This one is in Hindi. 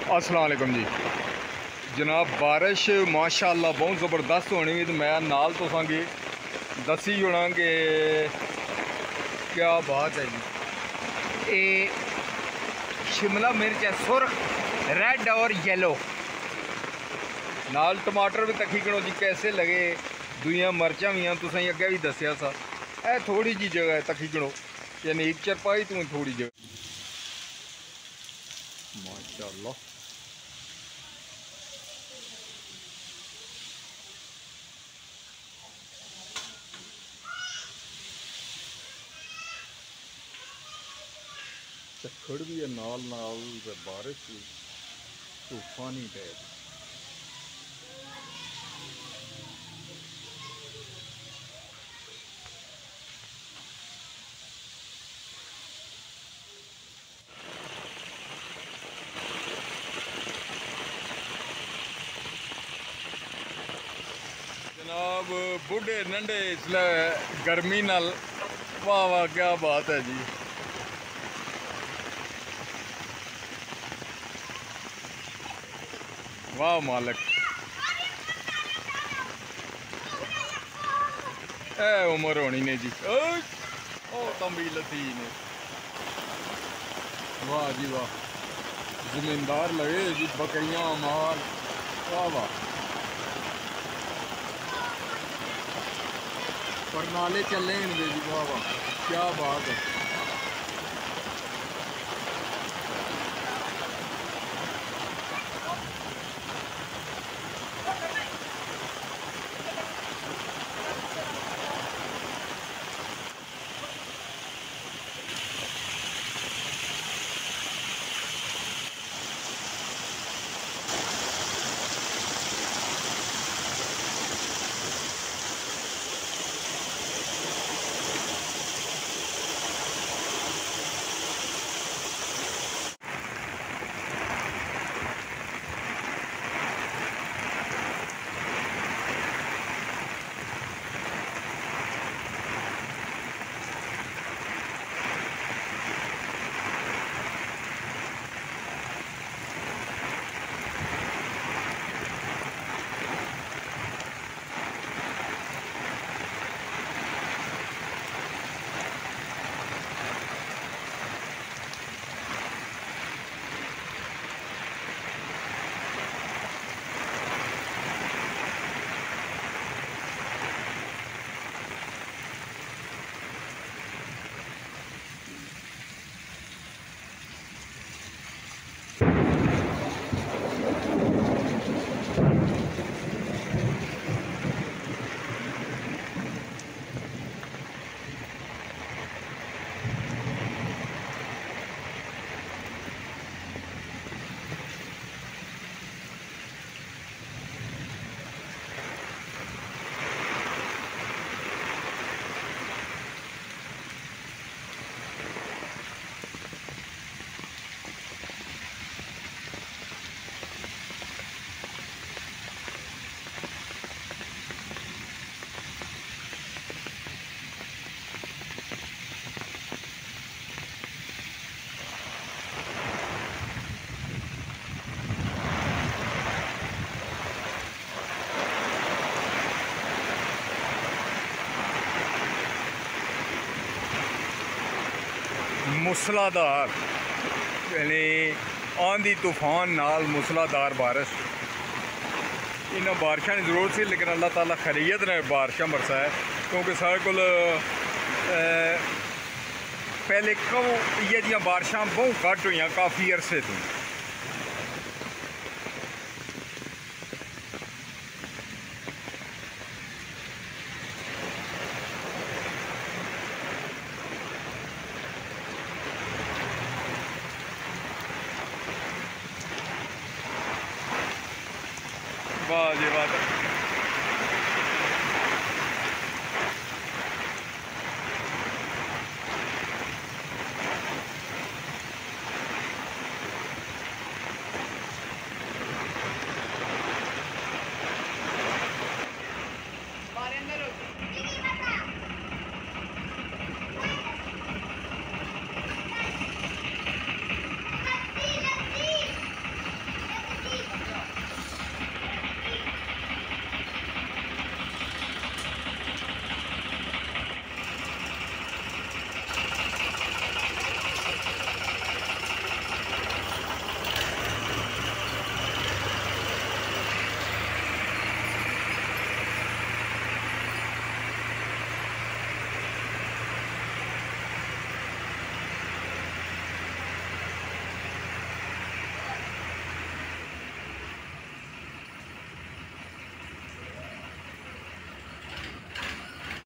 अस्सलाम वालेकुम जी जनाब। बारिश माशाअल्लाह बहुत ज़बरदस्त होनी तो मैं नाल तुसांगी दसी होना कि क्या बात है जी। ये शिमला मिर्च है सुर्ख रेड और येलो, नाल टमाटर भी तकी करो जी कैसे लगे। दुइयां मर्चां भी हैं तुसें अगे भी दसिया सा। ए थोड़ी जी जगह है तकी करो, यानी एक चरपाई तू थोड़ी जगह माशाअल्लाह। झक्खड़ भी है नाल नाल बारिश भी तूफानी टाइप। जनाब बुढ़े नंढे इसलिए गर्मी नाल वाह वाह क्या बात है जी। वाह मालिक, ए उम्र होनी ने जी। ओ तंबी लती ने, वाह जी वाह। जमींदार लगे जी, बकरियां माल, वाह वाह। पर नाले चले इनके जी, वाह वाह क्या बात है। मूसलाधार यानी आंधी तूफान नाल मूसलाधार बारिश। इन बारिशों की जरूरत सी, लेकिन अल्लाह ताला खैरियत ने बारिशा बरसाए, क्योंकि साढ़े को पहले कब इयै जियां बारिशा बहुत घट हुई काफ़ी अरसे तो। वाह जी वाह।